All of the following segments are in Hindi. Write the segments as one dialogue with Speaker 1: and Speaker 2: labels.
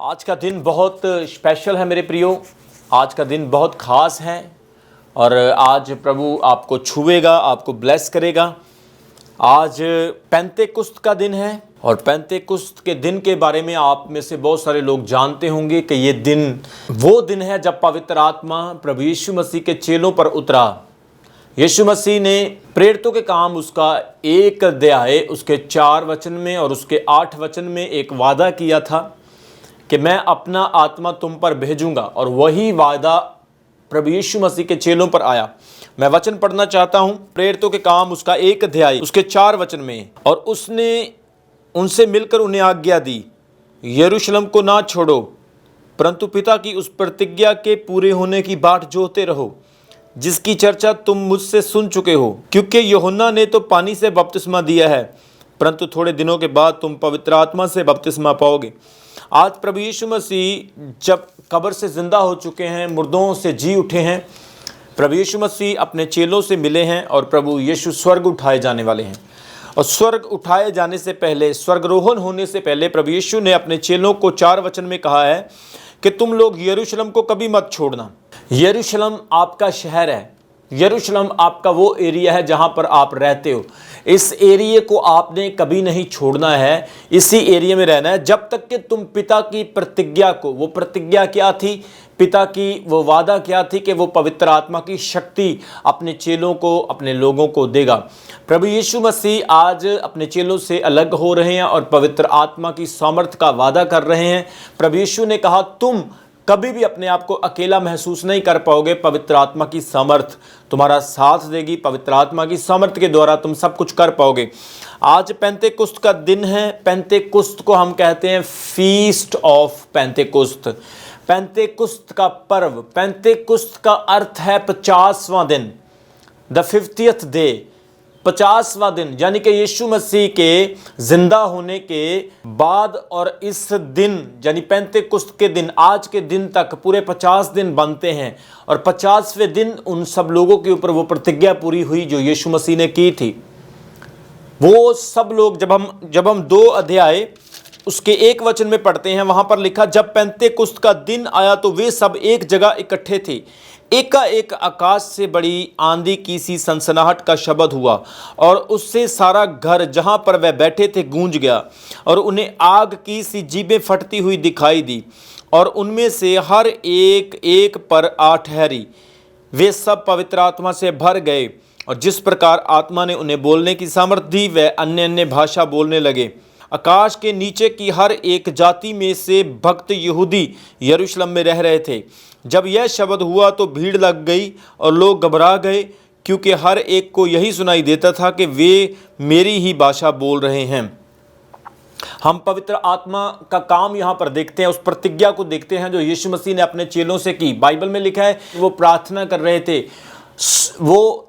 Speaker 1: आज का दिन बहुत स्पेशल है मेरे प्रियो। आज का दिन बहुत ख़ास है और आज प्रभु आपको छुएगा, आपको ब्लेस करेगा। आज पेंतेकुस्त का दिन है और पेंतेकुस्त के दिन के बारे में आप में से बहुत सारे लोग जानते होंगे कि ये दिन वो दिन है जब पवित्र आत्मा प्रभु यीशु मसीह के चेलों पर उतरा। यीशु मसीह ने प्रेरितों के काम उसका 1 अध्याय उसके 4 वचन में और उसके 8 वचन में एक वादा किया था कि मैं अपना आत्मा तुम पर भेजूंगा, और वही वादा प्रभु यीशु मसीह के चेलों पर आया। मैं वचन पढ़ना चाहता हूं, प्रेरितों के काम उसका 1 अध्याय उसके 4 वचन में। और उसने उनसे मिलकर उन्हें आज्ञा दी, यरूशलेम को ना छोड़ो, परंतु पिता की उस प्रतिज्ञा के पूरे होने की बाट जोहते रहो, जिसकी चर्चा तुम मुझसे सुन चुके हो। क्योंकि यूहन्ना ने तो पानी से बपतिस्मा दिया है, परंतु थोड़े दिनों के बाद तुम पवित्र आत्मा से बपतिस्मा पाओगे। आज प्रभु यीशु मसीह जब कब्र से जिंदा हो चुके हैं, मुर्दों से जी उठे हैं, प्रभु यीशु मसीह अपने चेलों से मिले हैं और प्रभु यीशु स्वर्ग उठाए जाने वाले हैं। और स्वर्ग उठाए जाने से पहले, स्वर्गरोहण होने से पहले प्रभु यीशु ने अपने चेलों को 4 वचन में कहा है कि तुम लोग यरूशलेम को कभी मत छोड़ना। यरूशलेम आपका शहर है, यरूशलेम आपका वो एरिया है जहाँ पर आप रहते हो। इस एरिया को आपने कभी नहीं छोड़ना है, इसी एरिया में रहना है जब तक कि तुम पिता की प्रतिज्ञा को, वो प्रतिज्ञा क्या थी, पिता की वो वादा क्या थी कि वो पवित्र आत्मा की शक्ति अपने चेलों को, अपने लोगों को देगा। प्रभु यीशु मसीह आज अपने चेलों से अलग हो रहे हैं और पवित्र आत्मा की सामर्थ्य का वादा कर रहे हैं। प्रभु यीशु ने कहा तुम कभी भी अपने आप को अकेला महसूस नहीं कर पाओगे, पवित्र आत्मा की सामर्थ तुम्हारा साथ देगी, पवित्र आत्मा की सामर्थ के द्वारा तुम सब कुछ कर पाओगे। आज पेंतेकुस्त का दिन है। पेंतेकुस्त को हम कहते हैं फीस्ट ऑफ पेंतेकुस्त, पेंतेकुस्त का पर्व। पेंतेकुस्त का अर्थ है 50वां दिन, द 50th डे, 50वां दिन, यानी कि यीशु मसीह के जिंदा होने के बाद। और इस दिन यानी पेंतेकुस्त के दिन, आज के दिन तक पूरे 50 दिन बनते हैं और 50वें दिन उन सब लोगों के ऊपर वो प्रतिज्ञा पूरी हुई जो यीशु मसीह ने की थी। वो सब लोग जब हम 2 अध्याय उसके 1 वचन में पढ़ते हैं, वहां पर लिखा, जब पेंतेकुस्त का दिन आया तो वे सब एक जगह इकट्ठे थे। एकाएक आकाश से बड़ी आंधी की सी सनसनाहट का शब्द हुआ और उससे सारा घर जहां पर वह बैठे थे गूंज गया, और उन्हें आग की सी जीभें फटती हुई दिखाई दी, और उनमें से हर एक एक पर आ ठहरी। वे सब पवित्र आत्मा से भर गए, और जिस प्रकार आत्मा ने उन्हें बोलने की सामर्थ्य दी, वह अन्य अन्य भाषा बोलने लगे। आकाश के नीचे की हर एक जाति में से भक्त यहूदी यरूशलेम में रह रहे थे। जब यह शब्द हुआ तो भीड़ लग गई और लोग घबरा गए, क्योंकि हर एक को यही सुनाई देता था कि वे मेरी ही भाषा बोल रहे हैं। हम पवित्र आत्मा का काम यहाँ पर देखते हैं, उस प्रतिज्ञा को देखते हैं जो यीशु मसीह ने अपने चेलों से की। बाइबल में लिखा है वो प्रार्थना कर रहे थे, वो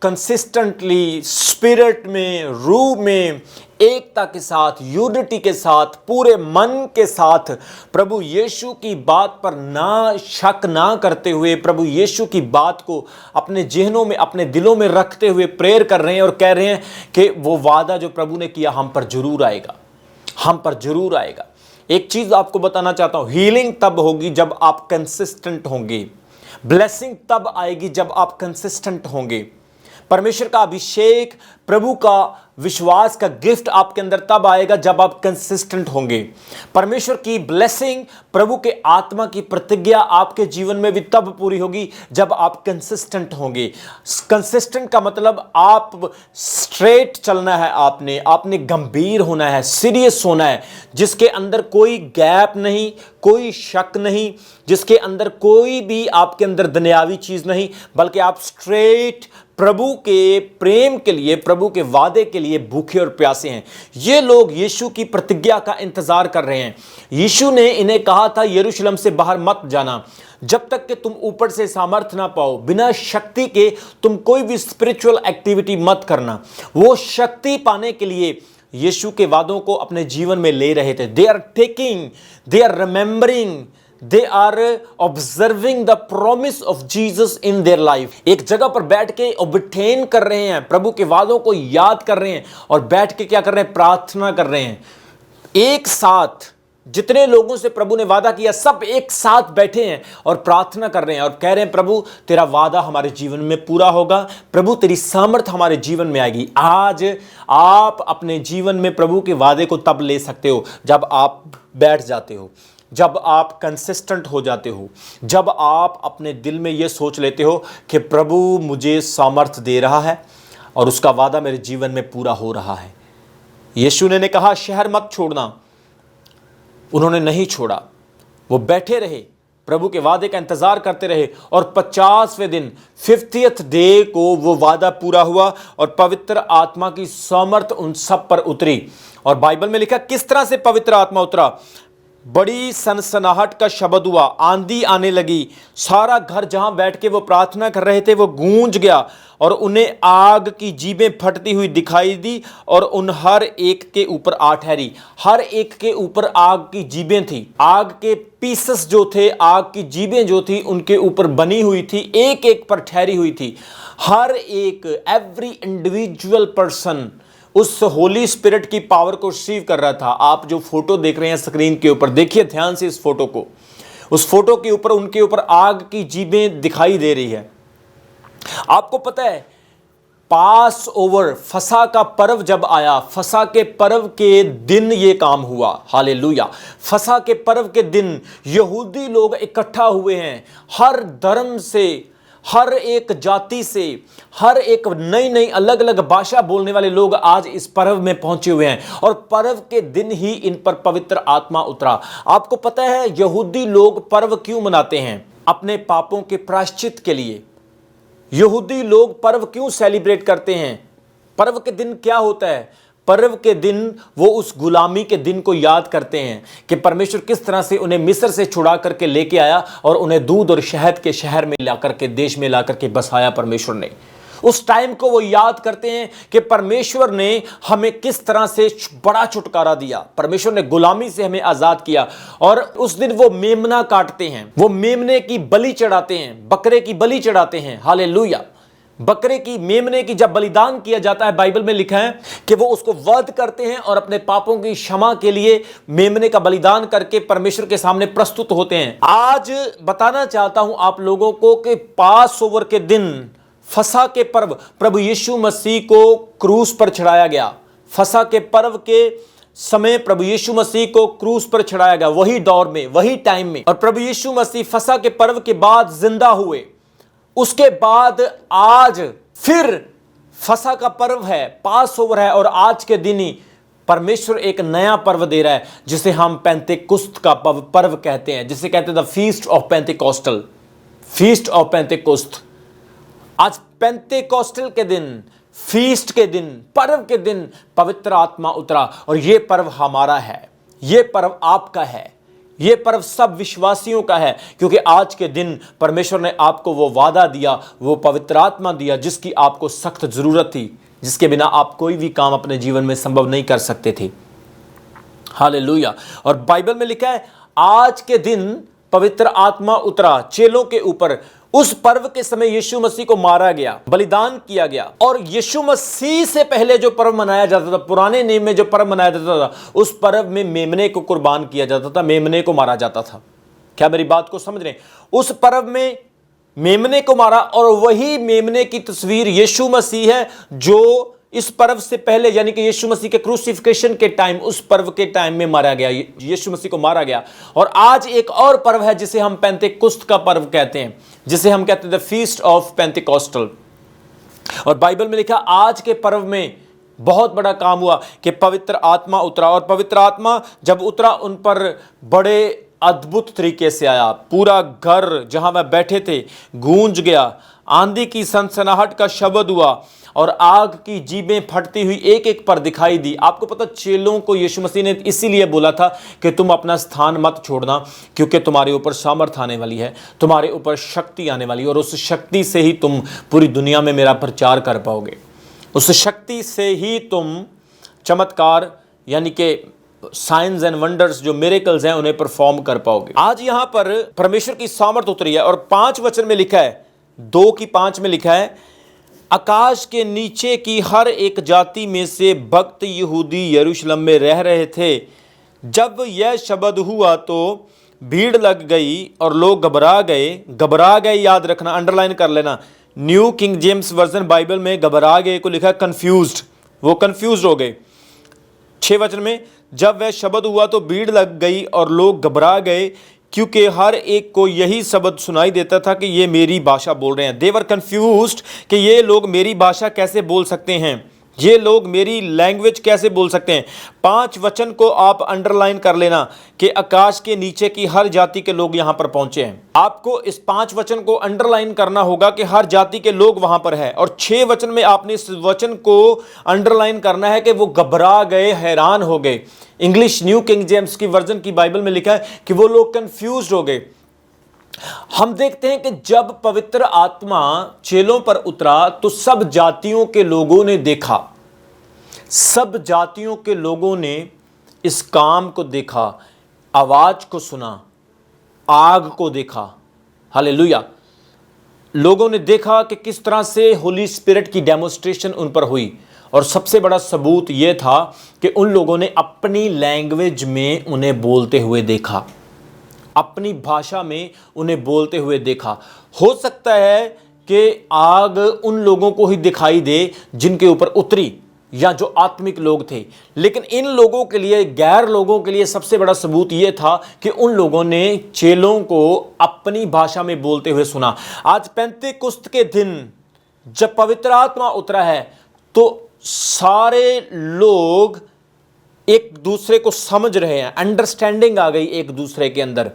Speaker 1: कंसिस्टेंटली स्पिरिट में, रूह में, एकता के साथ, यूनिटी के साथ, पूरे मन के साथ प्रभु यीशु की बात पर ना शक ना करते हुए, प्रभु यीशु की बात को अपने जेहनों में, अपने दिलों में रखते हुए प्रेयर कर रहे हैं और कह रहे हैं कि वो वादा जो प्रभु ने किया हम पर जरूर आएगा, हम पर जरूर आएगा। एक चीज आपको बताना चाहता हूं, हीलिंग तब होगी जब आप कंसिस्टेंट होंगे, ब्लेसिंग तब आएगी जब आप कंसिस्टेंट होंगे। परमेश्वर का अभिषेक, प्रभु का विश्वास का गिफ्ट आपके अंदर तब आएगा जब आप कंसिस्टेंट होंगे। परमेश्वर की ब्लेसिंग, प्रभु के आत्मा की प्रतिज्ञा आपके जीवन में भी तब पूरी होगी जब आप कंसिस्टेंट होंगे। कंसिस्टेंट का मतलब आप स्ट्रेट चलना है, आपने गंभीर होना है, सीरियस होना है, जिसके अंदर कोई गैप नहीं, कोई शक नहीं, जिसके अंदर कोई भी आपके अंदर दुनियावी चीज नहीं, बल्कि आप स्ट्रेट प्रभु के प्रेम के लिए, प्रभु के वादे के लिए भूखे और प्यासे हैं। ये लोग यीशु की प्रतिज्ञा का इंतजार कर रहे हैं। यीशु ने इन्हें कहा था यरूशलेम से बाहर मत जाना जब तक कि तुम ऊपर से सामर्थ ना पाओ। बिना शक्ति के तुम कोई भी स्पिरिचुअल एक्टिविटी मत करना। वो शक्ति पाने के लिए यीशु के वादों को अपने जीवन में ले रहे थे। They are taking, they are remembering, they are observing the promise of Jesus in their life. एक जगह पर बैठ के ऑब्टेन कर रहे हैं, प्रभु के वादों को याद कर रहे हैं और बैठ के क्या कर रहे हैं, प्रार्थना कर रहे हैं। एक साथ जितने लोगों से प्रभु ने वादा किया सब एक साथ बैठे हैं और प्रार्थना कर रहे हैं और कह रहे हैं, प्रभु तेरा वादा हमारे जीवन में पूरा होगा, प्रभु तेरी सामर्थ हमारे जीवन में आएगी। आज आप अपने जीवन में प्रभु के वादे को तब ले सकते हो जब आप बैठ जाते हो, जब आप कंसिस्टेंट हो जाते हो, जब आप अपने दिल में यह सोच लेते हो कि प्रभु मुझे सामर्थ दे रहा है और उसका वादा मेरे जीवन में पूरा हो रहा है। यीशु ने कहा शहर मत छोड़ना, उन्होंने नहीं छोड़ा, वो बैठे रहे, प्रभु के वादे का इंतजार करते रहे और 50वें दिन 50th डे को वो वादा पूरा हुआ और पवित्र आत्मा की सामर्थ उन सब पर उतरी। और बाइबल में लिखा किस तरह से पवित्र आत्मा उतरा। बड़ी सनसनाहट का शब्द हुआ, आंधी आने लगी, सारा घर जहां बैठ के वो प्रार्थना कर रहे थे वो गूंज गया और उन्हें आग की जीभें फटती हुई दिखाई दी और उन हर एक के ऊपर आ ठहरी। हर एक के ऊपर आग की जीभें थी, आग के पीसेस जो थे, आग की जीभें जो थी उनके ऊपर बनी हुई थी, एक एक पर ठहरी हुई थी। हर एक, एवरी इंडिविजुअल पर्सन उस होली स्पिरिट की पावर को रिसीव कर रहा था। आप जो फोटो देख रहे हैं स्क्रीन के ऊपर, देखिए ध्यान से इस फोटो को। उस फोटो के ऊपर उनके ऊपर आग की जीभें दिखाई दे रही है। आपको पता है पास ओवर, फसा का पर्व जब आया, फसा के पर्व के दिन ये काम हुआ। हालेलुया। फसा के पर्व के दिन यहूदी लोग इकट्ठा हुए हैं, हर धर्म से, हर एक जाति से, हर एक नई नई अलग अलग भाषा बोलने वाले लोग आज इस पर्व में पहुंचे हुए हैं और पर्व के दिन ही इन पर पवित्र आत्मा उतरा। आपको पता है यहूदी लोग पर्व क्यों मनाते हैं? अपने पापों के प्रायश्चित के लिए। यहूदी लोग पर्व क्यों सेलिब्रेट करते हैं? पर्व के दिन क्या होता है? पर्व के दिन वो उस गुलामी के दिन को याद करते हैं कि परमेश्वर किस तरह से उन्हें मिस्र से छुड़ा करके लेके आया और उन्हें दूध और शहद के शहर में ला करके, देश में ला करके बसाया परमेश्वर ने। उस टाइम को वो याद करते हैं कि परमेश्वर ने हमें किस तरह से बड़ा छुटकारा दिया, परमेश्वर ने गुलामी से हमें आजाद किया। और उस दिन वो मेमना काटते हैं, वो मेमने की बलि चढ़ाते हैं, बकरे की बलि चढ़ाते हैं। हालेलुया। बकरे की, मेमने की जब बलिदान किया जाता है, बाइबल में लिखा है कि वो उसको वध करते हैं और अपने पापों की क्षमा के लिए मेमने का बलिदान करके परमेश्वर के सामने प्रस्तुत होते हैं। आज बताना चाहता हूं आप लोगों को कि पास ओवर के दिन, फसह के पर्व, प्रभु यीशु मसीह को क्रूस पर चढ़ाया गया। फसह के पर्व के समय प्रभु यीशु मसीह को क्रूस पर चढ़ाया गया, वही दौर में, वही टाइम में। और प्रभु यीशु मसीह फसह के पर्व के बाद जिंदा हुए। उसके बाद आज फिर फसह का पर्व है, पास ओवर है और आज के दिन ही परमेश्वर एक नया पर्व दे रहा है जिसे हम पेंतेकुस्त का पर्व कहते हैं, जिसे कहते हैं the feast of Pentecostal, feast of Pentecost. आज पेंतेकोस्टल के दिन, फीस्ट के दिन, पर्व के दिन पवित्र आत्मा उतरा और यह पर्व हमारा है, यह पर्व आपका है, यह पर्व सब विश्वासियों का है, क्योंकि आज के दिन परमेश्वर ने आपको वो वादा दिया, वो पवित्र आत्मा दिया जिसकी आपको सख्त जरूरत थी, जिसके बिना आप कोई भी काम अपने जीवन में संभव नहीं कर सकते थे। हालेलुया। और बाइबल में लिखा है आज के दिन पवित्र आत्मा उतरा चेलों के ऊपर। उस पर्व के समय यीशु मसीह को मारा गया, बलिदान किया गया। और यीशु मसीह से पहले जो पर्व मनाया जाता था, पुराने नियम में जो पर्व मनाया जाता था, उस पर्व में मेमने को कुर्बान किया जाता था, मेमने को मारा जाता था। क्या मेरी बात को समझ रहे हैं? उस पर्व में मेमने को मारा और वही मेमने की तस्वीर यीशु मसीह है जो इस पर्व से पहले, यानी कि यीशु मसीह के क्रूसिफिकेशन के टाइम, उस पर्व के टाइम में मारा गया, यीशु मसीह को मारा गया। और आज एक और पर्व है जिसे हम पेंतेकुस्त का पर्व कहते हैं, जिसे हम कहते हैं द फीस्ट ऑफ पेंतेकोस्टल। और बाइबल में लिखा आज के पर्व में बहुत बड़ा काम हुआ कि पवित्र आत्मा उतरा। और पवित्र आत्मा जब उतरा उन पर बड़े अद्भुत तरीके से आया। पूरा घर जहां वह बैठे थे गूंज गया, आंधी की सनसनाहट का शब्द हुआ और आग की जीभें फटती हुई एक एक पर दिखाई दी। आपको पता, चेलों को यीशु मसीह ने इसीलिए बोला था कि तुम अपना स्थान मत छोड़ना, क्योंकि तुम्हारे ऊपर सामर्थ आने वाली है, तुम्हारे ऊपर शक्ति आने वाली है और उस शक्ति से ही तुम पूरी दुनिया में मेरा प्रचार कर पाओगे। उस शक्ति से ही तुम चमत्कार, यानी कि साइंस एंड वंडर्स, जो मिरेकल्स हैं, उन्हें परफॉर्म कर पाओगे। आज यहाँ पर परमेश्वर की सामर्थ उतरी है। और 5 वचन में लिखा है, 2:5 में लिखा है, आकाश के नीचे की हर एक जाति में से भक्त यहूदी यरूशलेम में रह रहे थे, जब यह शब्द हुआ तो भीड़ लग गई और लोग घबरा गए याद रखना, अंडरलाइन कर लेना। New king James version Bible में घबरा गए को लिखा कंफ्यूज्ड, वो कंफ्यूज हो गए। 6 वचन में, जब वह शब्द हुआ तो भीड़ लग गई और लोग घबरा गए, क्योंकि हर एक को यही शब्द सुनाई देता था कि ये मेरी भाषा बोल रहे हैं। दे वर कंफ्यूज्ड कि ये लोग मेरी भाषा कैसे बोल सकते हैं, ये लोग मेरी लैंग्वेज कैसे बोल सकते हैं। 5 वचन को आप अंडरलाइन कर लेना कि आकाश के नीचे की हर जाति के लोग यहां पर पहुंचे हैं। आपको इस 5 वचन को अंडरलाइन करना होगा कि हर जाति के लोग वहां पर है। और 6 वचन में आपने इस वचन को अंडरलाइन करना है कि वो घबरा गए, हैरान हो गए। इंग्लिश न्यू किंग जेम्स की वर्जन की बाइबल में लिखा है कि वो लोग कंफ्यूज हो गए। हम देखते हैं कि जब पवित्र आत्मा चेलों पर उतरा तो सब जातियों के लोगों ने देखा, सब जातियों के लोगों ने इस काम को देखा, आवाज को सुना, आग को देखा। हालेलुया। लोगों ने देखा कि किस तरह से होली स्पिरिट की डेमोस्ट्रेशन उन पर हुई। और सबसे बड़ा सबूत यह था कि उन लोगों ने अपनी लैंग्वेज में उन्हें बोलते हुए देखा, अपनी भाषा में उन्हें बोलते हुए देखा। हो सकता है कि आग उन लोगों को ही दिखाई दे जिनके ऊपर उतरी या जो आत्मिक लोग थे, लेकिन इन लोगों के लिए, गैर लोगों के लिए सबसे बड़ा सबूत यह था कि उन लोगों ने चेलों को अपनी भाषा में बोलते हुए सुना। आज पेंतेकुस्त के दिन जब पवित्र आत्मा उतरा है तो सारे लोग एक दूसरे को समझ रहे हैं, अंडरस्टैंडिंग आ गई एक दूसरे के अंदर।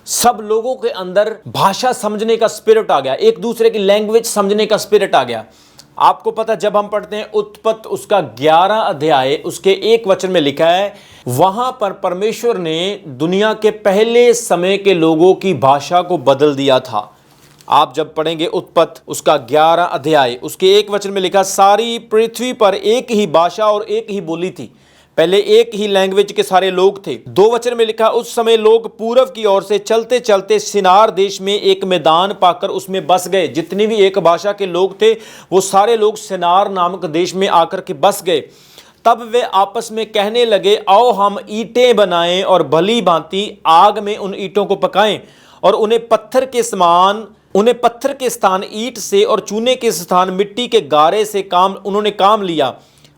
Speaker 1: सब लोगों के अंदर भाषा समझने का स्पिरिट आ गया, एक दूसरे की लैंग्वेज समझने का स्पिरिट आ गया। आपको पता, जब हम पढ़ते हैं उत्पत्ति उसका 11 अध्याय उसके 1 वचन में लिखा है, वहां पर परमेश्वर ने दुनिया के पहले समय के लोगों की भाषा को बदल दिया था। आप जब पढ़ेंगे उत्पत्ति उसका 11 अध्याय उसके 1 वचन में लिखा, सारी पृथ्वी पर एक ही भाषा और एक ही बोली थी। पहले एक ही लैंग्वेज के सारे लोग थे। 2 वचन में लिखा, उस समय लोग पूर्व की ओर से चलते चलते सिनार देश में एक मैदान पाकर उसमें बस गए। जितनी भी एक भाषा के लोग थे वो सारे लोग सिनार नामक देश में आकर के बस गए। तब वे आपस में कहने लगे, आओ हम ईंटें बनाएं और भली भांति आग में उन ईंटों को पकाएं और उन्हें पत्थर के स्थान ईंट से और चूने के स्थान मिट्टी के गारे से उन्होंने काम लिया।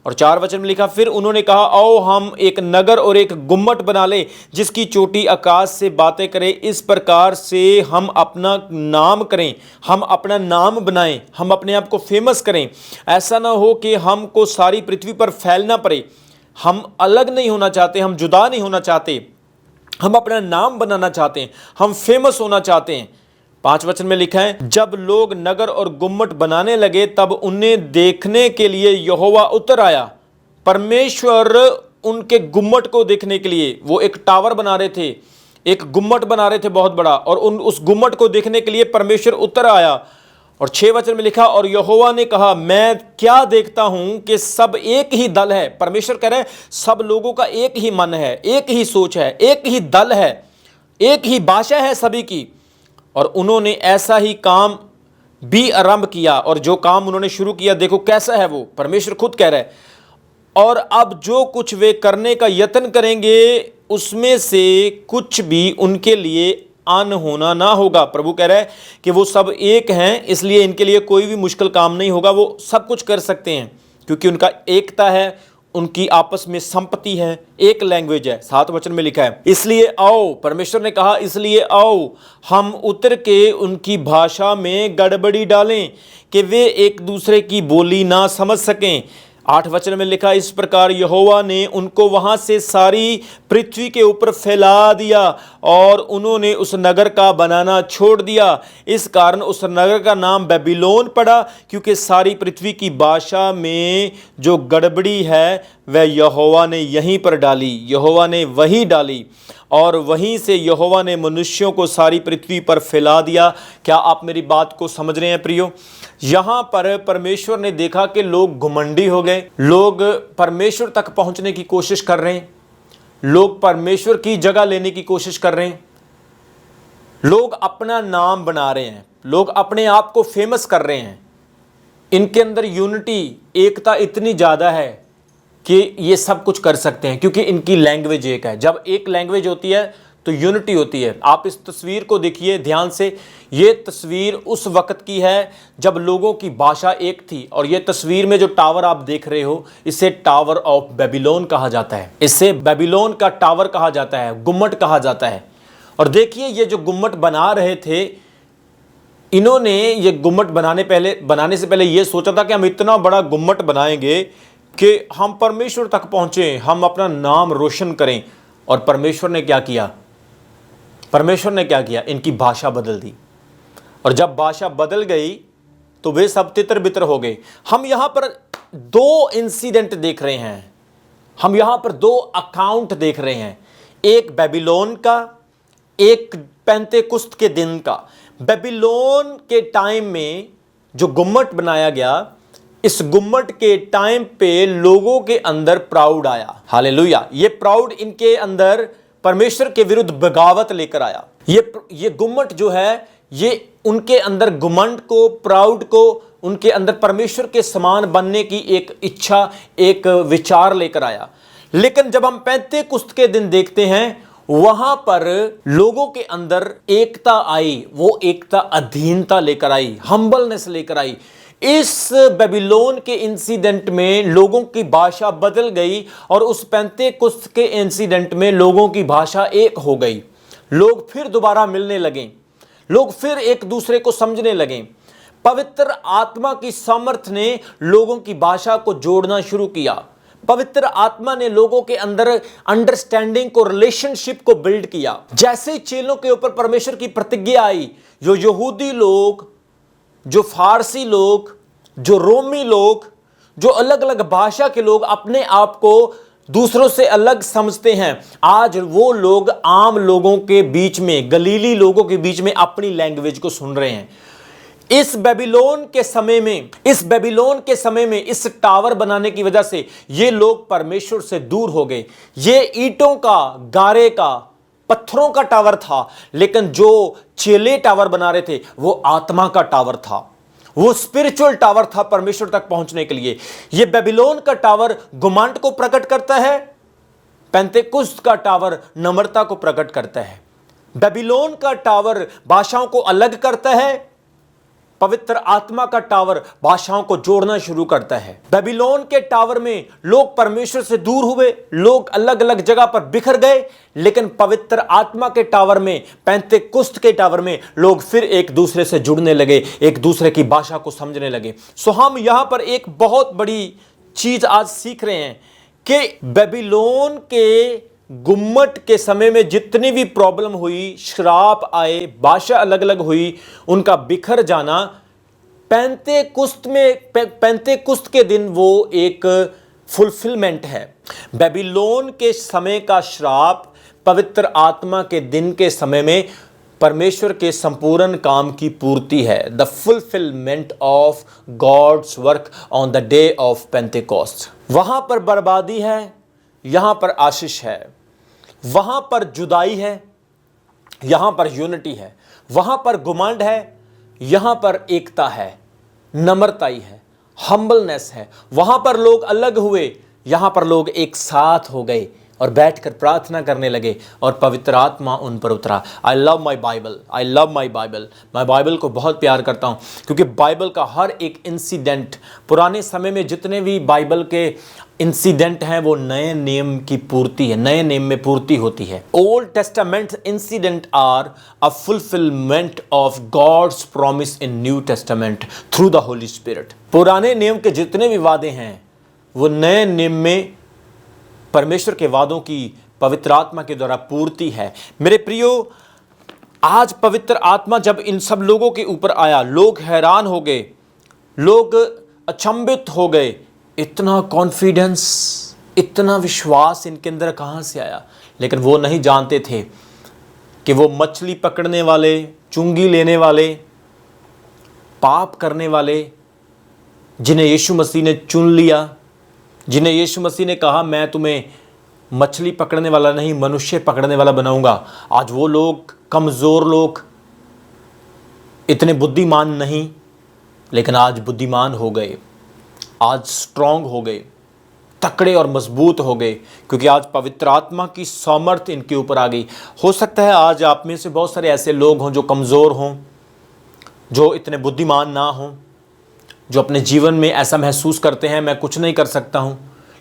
Speaker 1: और 4 वचन में लिखा, फिर उन्होंने कहा, आओ हम एक नगर और एक गुम्मट बना ले जिसकी चोटी आकाश से बातें करे। इस प्रकार से हम अपना नाम करें, हम अपना नाम बनाएं, हम अपने आप को फेमस करें। ऐसा ना हो कि हमको सारी पृथ्वी पर फैलना पड़े। हम अलग नहीं होना चाहते, हम जुदा नहीं होना चाहते, हम अपना नाम बनाना चाहते हैं, हम फेमस होना चाहते हैं। 5 वचन में लिखा है, जब लोग नगर और गुम्मट बनाने लगे तब उन्हें देखने के लिए यहोवा उतर आया। परमेश्वर उनके गुम्मट को देखने के लिए, वो एक टावर बना रहे थे, एक गुम्मट बना रहे थे बहुत बड़ा, और उस गुम्मट को देखने के लिए परमेश्वर उतर आया। और 6 वचन में लिखा, और यहोवा ने कहा, मैं क्या देखता हूं कि सब एक ही दल है। परमेश्वर कह रहे हैं सब लोगों का एक ही मन है, एक ही सोच है, एक ही दल है, एक ही भाषा है सभी की। और उन्होंने ऐसा ही काम भी आरंभ किया, और जो काम उन्होंने शुरू किया देखो कैसा है वो। परमेश्वर खुद कह रहा है, और अब जो कुछ वे करने का यत्न करेंगे उसमें से कुछ भी उनके लिए अनहोना ना होगा। प्रभु कह रहा है कि वो सब एक हैं, इसलिए इनके लिए कोई भी मुश्किल काम नहीं होगा। वो सब कुछ कर सकते हैं क्योंकि उनका एकता है, उनकी आपस में संपत्ति है, एक लैंग्वेज है। 7 वचन में लिखा है, इसलिए आओ, परमेश्वर ने कहा, इसलिए आओ हम उतर के उनकी भाषा में गड़बड़ी डालें कि वे एक दूसरे की बोली ना समझ सकें। 8 वचन में लिखा, इस प्रकार यहोवा ने उनको वहां से सारी पृथ्वी के ऊपर फैला दिया और उन्होंने उस नगर का बनाना छोड़ दिया। इस कारण उस नगर का नाम बेबीलोन पड़ा, क्योंकि सारी पृथ्वी की भाषा में जो गड़बड़ी है वह यहोवा ने यहीं पर डाली, यहोवा ने वहीं डाली, और वहीं से यहोवा ने मनुष्यों को सारी पृथ्वी पर फैला दिया। क्या आप मेरी बात को समझ रहे हैं प्रियो? यहां पर परमेश्वर ने देखा कि लोग घमंडी हो गए, लोग परमेश्वर तक पहुंचने की कोशिश कर रहे हैं, लोग परमेश्वर की जगह लेने की कोशिश कर रहे हैं, लोग अपना नाम बना रहे हैं, लोग अपने आप को फेमस कर रहे हैं। इनके अंदर यूनिटी, एकता इतनी ज़्यादा है कि ये सब कुछ कर सकते हैं, क्योंकि इनकी लैंग्वेज एक है। जब एक लैंग्वेज होती है तो यूनिटी होती है। आप इस तस्वीर को देखिए ध्यान से। ये तस्वीर उस वक्त की है जब लोगों की भाषा एक थी। और ये तस्वीर में जो टावर आप देख रहे हो, इसे टावर ऑफ बेबीलोन कहा जाता है। इसे बेबीलोन का टावर कहा जाता है, गुम्मट कहा जाता है। और देखिए ये जो गुम्मट बना रहे थे, इन्होंने ये गुम्मट बनाने से पहले ये सोचा था कि हम इतना बड़ा गुम्मट बनाएंगे कि हम परमेश्वर तक पहुंचे, हम अपना नाम रोशन करें। और परमेश्वर ने क्या किया? परमेश्वर ने क्या किया? इनकी भाषा बदल दी। और जब भाषा बदल गई तो वे सब तितर बितर हो गए। हम यहां पर दो इंसिडेंट देख रहे हैं, हम यहां पर दो अकाउंट देख रहे हैं, एक बेबीलोन का, एक पेंतेकुस्त के दिन का। बेबीलोन के टाइम में जो गुम्मट बनाया गया, इस गुम्मट के टाइम पे लोगों के अंदर प्राउड आया। हालेलुया। ये प्राउड इनके अंदर परमेश्वर के विरुद्ध बगावत लेकर आया। ये गुम्मट जो है, ये उनके अंदर घमंड को, प्राउड को, उनके अंदर परमेश्वर के समान बनने की एक इच्छा, एक विचार लेकर आया। लेकिन जब हम पेंतेकुस्त के दिन देखते हैं, वहां पर लोगों के अंदर एकता आई। वो एकता अधीनता लेकर आई, हम्बलनेस लेकर आई। इस बेबीलोन के इंसिडेंट में लोगों की भाषा बदल गई और उस पेंतेकुस्त के इंसिडेंट में लोगों की भाषा एक हो गई। लोग फिर दोबारा मिलने लगे, लोग फिर एक दूसरे को समझने लगे। पवित्र आत्मा की सामर्थ ने लोगों की भाषा को जोड़ना शुरू किया। पवित्र आत्मा ने लोगों के अंदर अंडरस्टैंडिंग को, रिलेशनशिप को बिल्ड किया। जैसे चेलों के ऊपर परमेश्वर की प्रतिज्ञा आई, जो यहूदी लोग, जो फारसी लोग, जो रोमी लोग, जो अलग अलग भाषा के लोग अपने आप को दूसरों से अलग समझते हैं, आज वो लोग आम लोगों के बीच में, गलीली लोगों के बीच में अपनी लैंग्वेज को सुन रहे हैं। इस बेबीलोन के समय में इस टावर बनाने की वजह से ये लोग परमेश्वर से दूर हो गए। ये ईंटों का, गारे का, पत्थरों का टावर था, लेकिन जो चेले टावर बना रहे थे वो आत्मा का टावर था, वो स्पिरिचुअल टावर था परमेश्वर तक पहुंचने के लिए। ये बेबीलोन का टावर घमंड को प्रकट करता है, पेंतेकुस्त का टावर नम्रता को प्रकट करता है। बेबीलोन का टावर भाषाओं को अलग करता है, पवित्र आत्मा का टावर भाषाओं को जोड़ना शुरू करता है। बेबीलोन के टावर में लोग परमेश्वर से दूर हुए, लोग अलग अलग जगह पर बिखर गए, लेकिन पवित्र आत्मा के टावर में, पेंतेकुस्त के टावर में लोग फिर एक दूसरे से जुड़ने लगे, एक दूसरे की भाषा को समझने लगे। सो हम यहां पर एक बहुत बड़ी चीज आज सीख रहे हैं कि बेबीलोन के गुम्मट के समय में जितनी भी प्रॉब्लम हुई, श्राप आए, भाषा अलग अलग हुई, उनका बिखर जाना, पेंतेकुस्त के दिन वो एक फुलफिलमेंट है। बेबीलोन के समय का श्राप पवित्र आत्मा के दिन के समय में परमेश्वर के संपूर्ण काम की पूर्ति है। The fulfilment of God's work on the day of Pentecost. वहां पर बर्बादी है, यहां पर आशीष है। वहां पर जुदाई है, यहां पर यूनिटी है। वहां पर घमंड है, यहां पर एकता है, नम्रताई है, हम्बलनेस है। वहां पर लोग अलग हुए, यहां पर लोग एक साथ हो गए और बैठकर प्रार्थना करने लगे और पवित्र आत्मा उन पर उतरा। I love my Bible, I love my Bible. मैं बाइबल को बहुत प्यार करता हूँ, क्योंकि बाइबल का हर एक इंसिडेंट, पुराने समय में जितने भी बाइबल के इंसिडेंट हैं, वो नए नियम की पूर्ति है, नए नियम में पूर्ति होती है। Old Testament incident are a fulfilment of God's promise in New Testament through the Holy Spirit. पुराने नियम के जितने भी वादे हैं, वो नए नियम में परमेश्वर के वादों की पवित्र आत्मा के द्वारा पूर्ति है। मेरे प्रियो, आज पवित्र आत्मा जब इन सब लोगों के ऊपर आया, लोग हैरान हो गए, लोग अचंभित हो गए। इतना कॉन्फिडेंस, इतना विश्वास इनके अंदर कहाँ से आया? लेकिन वो नहीं जानते थे कि वो मछली पकड़ने वाले, चुंगी लेने वाले, पाप करने वाले, जिन्हें यीशु मसीह ने चुन लिया, जिन्हें यीशु मसीह ने कहा मैं तुम्हें मछली पकड़ने वाला नहीं, मनुष्य पकड़ने वाला बनाऊंगा, आज वो लोग, कमज़ोर लोग, इतने बुद्धिमान नहीं, लेकिन आज बुद्धिमान हो गए, आज स्ट्रांग हो गए, तकड़े और मजबूत हो गए, क्योंकि आज पवित्र आत्मा की सामर्थ इनके ऊपर आ गई। हो सकता है आज आप में से बहुत सारे ऐसे लोग हों जो कमज़ोर हों, जो इतने बुद्धिमान ना हों, जो अपने जीवन में ऐसा महसूस करते हैं मैं कुछ नहीं कर सकता हूँ।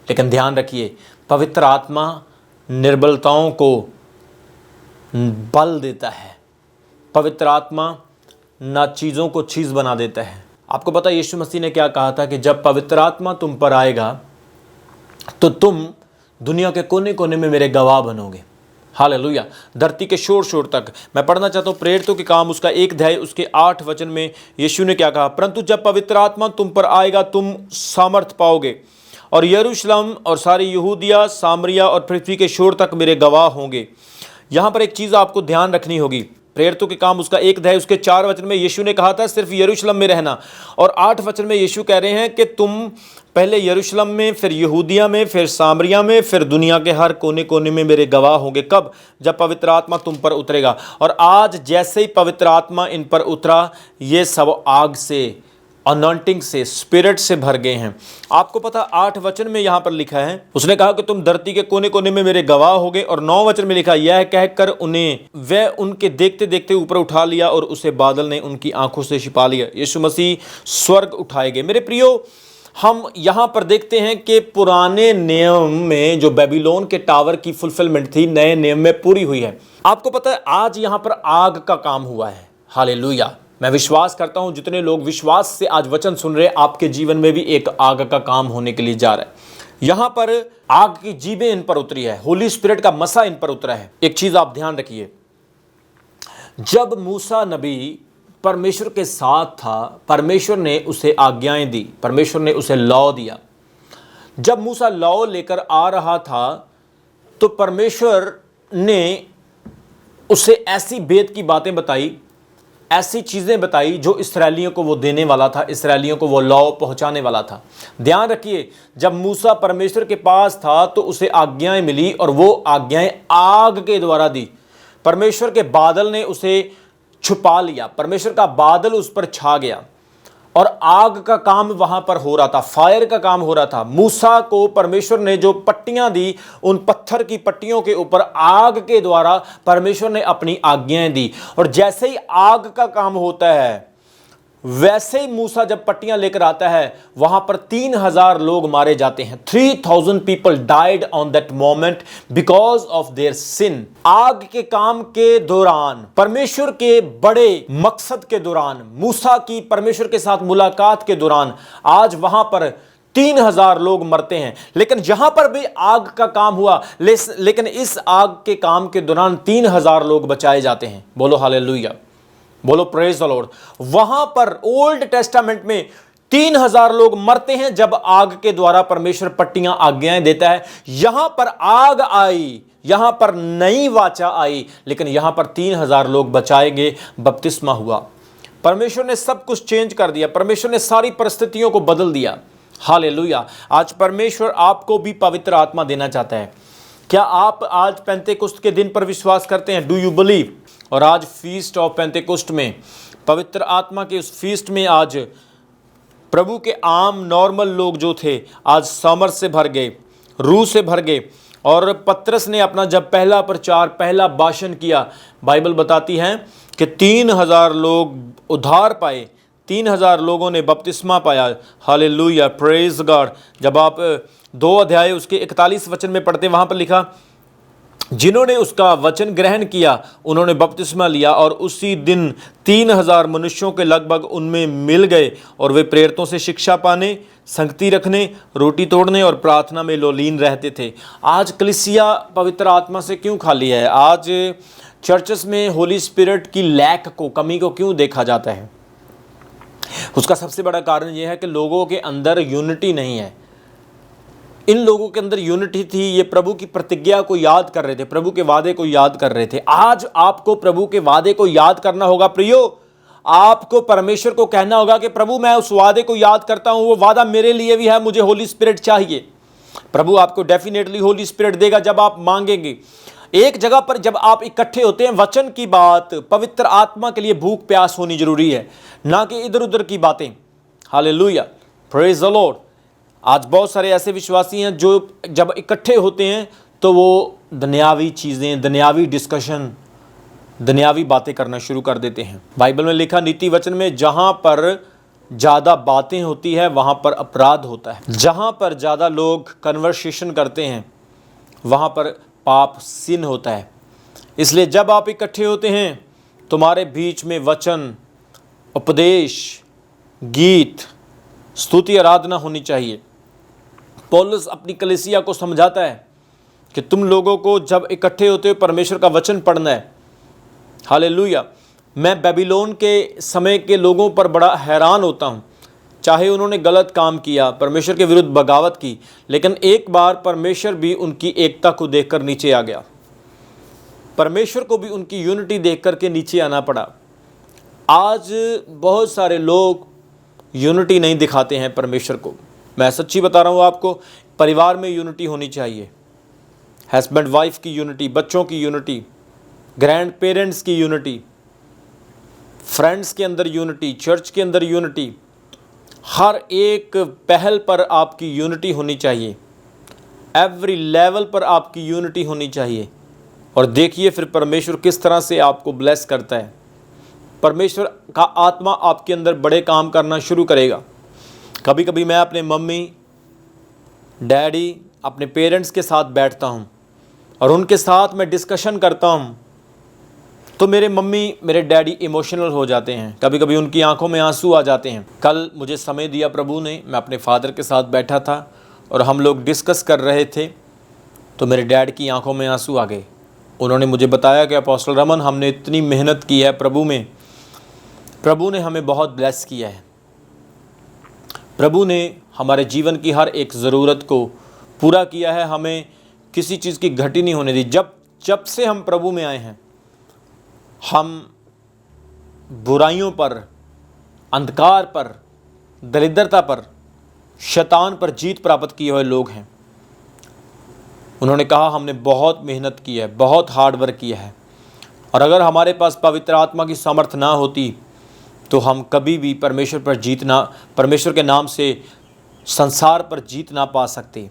Speaker 1: लेकिन ध्यान रखिए, पवित्र आत्मा निर्बलताओं को बल देता है। पवित्र आत्मा ना चीज़ों को चीज़ बना देता है। आपको पता है यीशु मसीह ने क्या कहा था कि जब पवित्र आत्मा तुम पर आएगा तो तुम दुनिया के कोने कोने में मेरे गवाह बनोगे। हालेलुया। धरती के शोर शोर तक। मैं पढ़ना चाहता हूँ प्रेरितों के काम उसका 1 अध्याय उसके 8 वचन में यीशु ने क्या कहा, परंतु जब पवित्र आत्मा तुम पर आएगा तुम सामर्थ पाओगे और यरूशलेम और सारी यहूदिया, सामरिया और पृथ्वी के शोर तक मेरे गवाह होंगे। यहाँ पर एक चीज़ आपको ध्यान रखनी होगी। प्रेरितों के काम उसका 1 अध्याय उसके 4 वचन में यीशु ने कहा था सिर्फ यरूशलेम में रहना, और 8 वचन में यीशु कह रहे हैं कि तुम पहले यरूशलेम में, फिर यहूदिया में, फिर सामरिया में, फिर दुनिया के हर कोने कोने में मेरे गवाह होंगे। कब? जब पवित्र आत्मा तुम पर उतरेगा। और आज जैसे ही पवित्र आत्मा इन पर उतरा, ये सब आग से, अनॉइंटिंग से, स्पिरिट से भर गए हैं। आपको पता 8 वचन में यहाँ पर लिखा है, उसने कहा कि तुम धरती के कोने कोने में मेरे गवाह होगे। और 9 वचन में लिखा, यह कहकर उन्हें वह उनके देखते देखते ऊपर उठा लिया और उसे बादल ने उनकी आंखों से छिपा लिया। यीशु मसीह स्वर्ग उठाए गए। मेरे प्रियो, हम यहाँ पर देखते हैं कि पुराने नियम में जो बेबीलोन के टावर की फुलफिलमेंट थी, नए नियम में पूरी हुई है। आपको पता है आज यहाँ पर आग का काम हुआ है। हालेलुया। मैं विश्वास करता हूं जितने लोग विश्वास से आज वचन सुन रहे हैं, आपके जीवन में भी एक आग का काम होने के लिए जा रहा है। यहां पर आग की जीभें इन पर उतरी है, होली स्पिरिट का मसा इन पर उतरा है। एक चीज आप ध्यान रखिए, जब मूसा नबी परमेश्वर के साथ था, परमेश्वर ने उसे आज्ञाएं दी, परमेश्वर ने उसे लॉ दिया। जब मूसा लॉ लेकर आ रहा था तो परमेश्वर ने उसे ऐसी भेद की बातें बताई, ऐसी चीज़ें बताई जो इस्राएलियों को वो देने वाला था, इस्राएलियों को वो लॉ पहुंचाने वाला था। ध्यान रखिए, जब मूसा परमेश्वर के पास था तो उसे आज्ञाएं मिली और वो आज्ञाएं आग के द्वारा दी। परमेश्वर के बादल ने उसे छुपा लिया, परमेश्वर का बादल उस पर छा गया और आग का काम वहां पर हो रहा था, फायर का काम हो रहा था। मूसा को परमेश्वर ने जो पट्टियां दी, उन पत्थर की पट्टियों के ऊपर आग के द्वारा परमेश्वर ने अपनी आज्ञाएं दी। और जैसे ही आग का काम होता है, वैसे ही मूसा जब पट्टियां लेकर आता है, वहां पर 3000 लोग मारे जाते हैं। 3000 people died on that moment because of their sin. आग के काम के दौरान, परमेश्वर के बड़े मकसद के दौरान, मूसा की परमेश्वर के साथ मुलाकात के दौरान आज वहां पर 3000 लोग मरते हैं। लेकिन जहां पर भी आग का काम हुआ, लेकिन इस आग के काम के दौरान 3000 लोग बचाए जाते हैं। बोलो हालेलुया, बोलो प्रेज द लॉर्ड। वहां पर ओल्ड टेस्टामेंट में 3000 लोग मरते हैं जब आग के द्वारा परमेश्वर पट्टियां, आज्ञाएं देता है। यहां पर आग आई, यहां पर नई वाचा आई, लेकिन यहां पर 3000 लोग बचाए गए, बपतिस्मा हुआ। परमेश्वर ने सब कुछ चेंज कर दिया, परमेश्वर ने सारी परिस्थितियों को बदल दिया। हालेलुया। आज परमेश्वर आपको भी पवित्र आत्मा देना चाहता है। क्या आप आज पेंतेकुस्त के दिन पर विश्वास करते हैं? Do you believe? और आज फीस्ट ऑफ पेंतेकुस्त में, पवित्र आत्मा के उस फीस्ट में आज प्रभु के आम नॉर्मल लोग जो थे आज सामर्थ से भर गए, रूह से भर गए। और पतरस ने अपना जब पहला प्रचार, पहला भाषण किया, बाइबल बताती है कि 3000 लोग उद्धार पाए, 3000 लोगों ने बपतिस्मा पाया। Hallelujah, praise God. जब आप 2 अध्याय उसके 41 वचन में पढ़ते, वहां पर लिखा, जिन्होंने उसका वचन ग्रहण किया उन्होंने बपतिस्मा लिया, और उसी दिन 3000 मनुष्यों के लगभग उनमें मिल गए और वे प्रेरितों से शिक्षा पाने, संगति रखने, रोटी तोड़ने और प्रार्थना में लोलीन रहते थे। आज कलीसिया पवित्र आत्मा से क्यों खाली है? आज चर्चेस में होली स्पिरिट की लैक को, कमी को क्यों देखा जाता है? उसका सबसे बड़ा कारण यह है कि लोगों के अंदर यूनिटी नहीं है। इन लोगों के अंदर यूनिटी थी, ये प्रभु की प्रतिज्ञा को याद कर रहे थे, प्रभु के वादे को याद कर रहे थे। आज आपको प्रभु के वादे को याद करना होगा प्रियो। आपको परमेश्वर को कहना होगा कि प्रभु मैं उस वादे को याद करता हूं, वो वादा मेरे लिए भी है, मुझे होली स्पिरिट चाहिए। प्रभु आपको डेफिनेटली होली स्पिरिट देगा जब आप मांगेंगे। एक जगह पर जब आप इकट्ठे होते हैं, वचन की बात, पवित्र आत्मा के लिए भूख प्यास होनी जरूरी है, ना कि इधर उधर की बातें। Hallelujah, praise the Lord. आज बहुत सारे ऐसे विश्वासी हैं जो जब इकट्ठे होते हैं तो वो दुनियावी चीज़ें, दुनियावी डिस्कशन, दुनियावी बातें करना शुरू कर देते हैं। बाइबल में लिखा नीति वचन में, जहाँ पर ज़्यादा बातें होती है वहाँ पर अपराध होता है। जहाँ पर ज़्यादा लोग कन्वर्सेशन करते हैं वहाँ पर पाप, सिन होता है। इसलिए जब आप इकट्ठे होते हैं तुम्हारे बीच में वचन, उपदेश, गीत, स्तुति, आराधना होनी चाहिए। पौलुस अपनी कलीसिया को समझाता है कि तुम लोगों को जब इकट्ठे होते हो परमेश्वर का वचन पढ़ना है। हालेलुया। मैं बेबीलोन के समय के लोगों पर बड़ा हैरान होता हूँ। चाहे उन्होंने गलत काम किया, परमेश्वर के विरुद्ध बगावत की, लेकिन एक बार परमेश्वर भी उनकी एकता को देखकर नीचे आ गया। परमेश्वर को भी उनकी यूनिटी देख कर के नीचे आना पड़ा। आज बहुत सारे लोग यूनिटी नहीं दिखाते हैं परमेश्वर को। मैं सच्ची बता रहा हूँ आपको, परिवार में यूनिटी होनी चाहिए। हस्बैंड वाइफ की यूनिटी, बच्चों की यूनिटी, ग्रैंड पेरेंट्स की यूनिटी, फ्रेंड्स के अंदर यूनिटी, चर्च के अंदर यूनिटी, हर एक पहल पर आपकी यूनिटी होनी चाहिए। एवरी लेवल पर आपकी यूनिटी होनी चाहिए। और देखिए फिर परमेश्वर किस तरह से आपको ब्लेस करता है। परमेश्वर का आत्मा आपके अंदर बड़े काम करना शुरू करेगा। कभी कभी मैं अपने मम्मी, डैडी, अपने पेरेंट्स के साथ बैठता हूँ और उनके साथ मैं डिस्कशन करता हूँ तो मेरे मम्मी, मेरे डैडी इमोशनल हो जाते हैं। कभी कभी उनकी आंखों में आंसू आ जाते हैं। कल मुझे समय दिया प्रभु ने, मैं अपने फादर के साथ बैठा था और हम लोग डिस्कस कर रहे थे तो मेरे डैड की आंखों में आंसू आ गए। उन्होंने मुझे बताया कि अपोस्टल रमन, हमने इतनी मेहनत की है प्रभु में, प्रभु ने हमें बहुत ब्लेस किया है, प्रभु ने हमारे जीवन की हर एक ज़रूरत को पूरा किया है, हमें किसी चीज़ की घटी नहीं होने दी। जब से हम प्रभु में आए हैं, हम बुराइयों पर, अंधकार पर, दरिद्रता पर, शैतान पर जीत प्राप्त किए हुए लोग हैं। उन्होंने कहा हमने बहुत मेहनत की है, बहुत हार्ड वर्क किया है, और अगर हमारे पास पवित्र आत्मा की सामर्थ ना होती तो हम कभी भी परमेश्वर के नाम से संसार पर जीत ना पा सकते,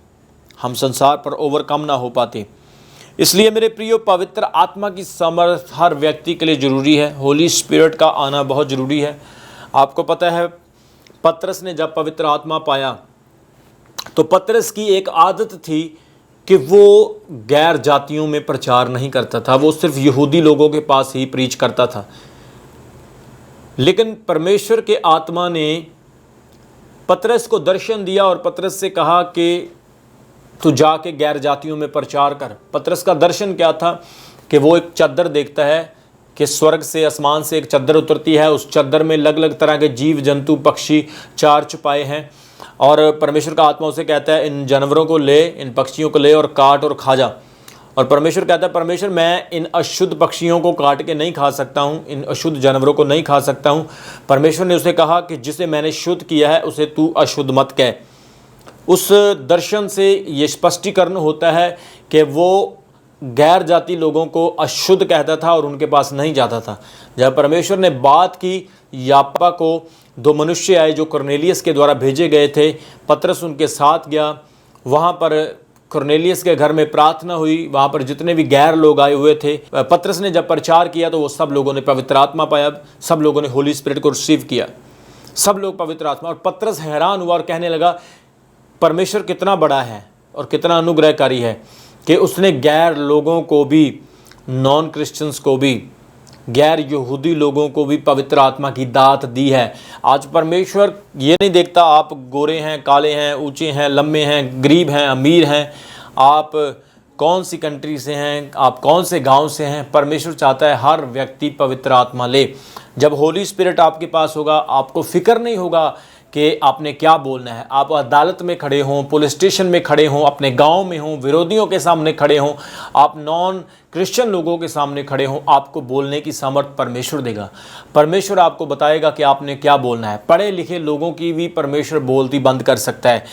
Speaker 1: हम संसार पर ओवरकम ना हो पाते। इसलिए मेरे प्रियो, पवित्र आत्मा की सामर्थ हर व्यक्ति के लिए ज़रूरी है। होली स्पिरिट का आना बहुत ज़रूरी है। आपको पता है, पतरस ने जब पवित्र आत्मा पाया तो पतरस की एक आदत थी कि वो गैर जातियों में प्रचार नहीं करता था, वो सिर्फ यहूदी लोगों के पास ही प्रीच करता था। लेकिन परमेश्वर के आत्मा ने पतरस को दर्शन दिया और पतरस से कहा कि तू जाके गैर जातियों में प्रचार कर। पतरस का दर्शन क्या था कि वो एक चादर देखता है कि स्वर्ग से, आसमान से एक चादर उतरती है। उस चादर में अलग अलग तरह के जीव जंतु, पक्षी चार छुपाए हैं, और परमेश्वर का आत्मा उसे कहता है इन जानवरों को ले, इन पक्षियों को ले और काट और खा जा। और परमेश्वर कहता है, परमेश्वर मैं इन अशुद्ध पक्षियों को काट के नहीं खा सकता हूँ, इन अशुद्ध जानवरों को नहीं खा सकता हूँ। परमेश्वर ने उसे कहा कि जिसे मैंने शुद्ध किया है उसे तू अशुद्ध मत कह। उस दर्शन से ये स्पष्टीकरण होता है कि वो गैर जाति लोगों को अशुद्ध कहता था और उनके पास नहीं जाता था। जब परमेश्वर ने बात की, यापा को दो मनुष्य आए जो कुरनेलियस के द्वारा भेजे गए थे, पतरस उनके साथ गया। वहाँ पर कुरनेलियस के घर में प्रार्थना हुई, वहाँ पर जितने भी गैर लोग आए हुए थे, पतरस ने जब प्रचार किया तो वो सब लोगों ने पवित्र आत्मा पाया, सब लोगों ने होली स्पिरिट को रिसीव किया, सब लोग पवित्र आत्मा। और पतरस हैरान हुआ और कहने लगा परमेश्वर कितना बड़ा है और कितना अनुग्रहकारी है कि उसने गैर लोगों को भी, नॉन क्रिश्चियंस को भी, गैर यहूदी लोगों को भी पवित्र आत्मा की दात दी है। आज परमेश्वर ये नहीं देखता आप गोरे हैं, काले हैं, ऊंचे हैं, लंबे हैं, गरीब हैं, अमीर हैं, आप कौन सी कंट्री से हैं, आप कौन से गांव से हैं। परमेश्वर चाहता है हर व्यक्ति पवित्र आत्मा ले। जब होली स्पिरिट आपके पास होगा, आपको फिक्र नहीं होगा कि आपने क्या बोलना है। आप अदालत में खड़े हों, पुलिस स्टेशन में खड़े हों, अपने गांव में हों, विरोधियों के सामने खड़े हों, आप नॉन क्रिश्चियन लोगों के सामने खड़े हों, आपको बोलने की सामर्थ परमेश्वर देगा। परमेश्वर आपको बताएगा कि आपने क्या बोलना है। पढ़े लिखे लोगों की भी परमेश्वर बोलती बंद कर सकता है।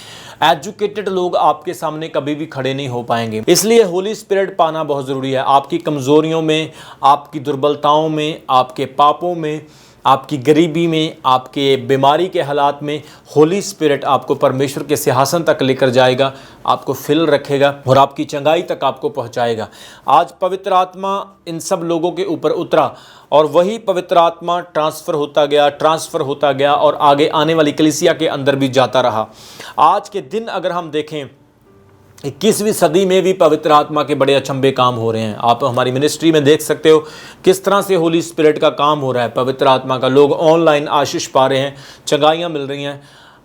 Speaker 1: एजुकेटेड लोग आपके सामने कभी भी खड़े नहीं हो पाएंगे। इसलिए होली स्पिरिट पाना बहुत ज़रूरी है। आपकी कमज़ोरियों में, आपकी दुर्बलताओं में, आपके पापों में आपकी गरीबी में, आपके बीमारी के हालात में होली स्पिरिट आपको परमेश्वर के सिंहासन तक लेकर जाएगा, आपको फिल रखेगा और आपकी चंगाई तक आपको पहुंचाएगा। आज पवित्र आत्मा इन सब लोगों के ऊपर उतरा और वही पवित्र आत्मा ट्रांसफ़र होता गया और आगे आने वाली कलीसिया के अंदर भी जाता रहा। आज के दिन अगर हम देखें, 21वीं सदी में भी पवित्र आत्मा के बड़े अचंभे काम हो रहे हैं। आप हमारी मिनिस्ट्री में देख सकते हो किस तरह से होली स्पिरिट का काम हो रहा है, पवित्र आत्मा का। लोग ऑनलाइन आशीष पा रहे हैं, चंगाइयाँ मिल रही हैं।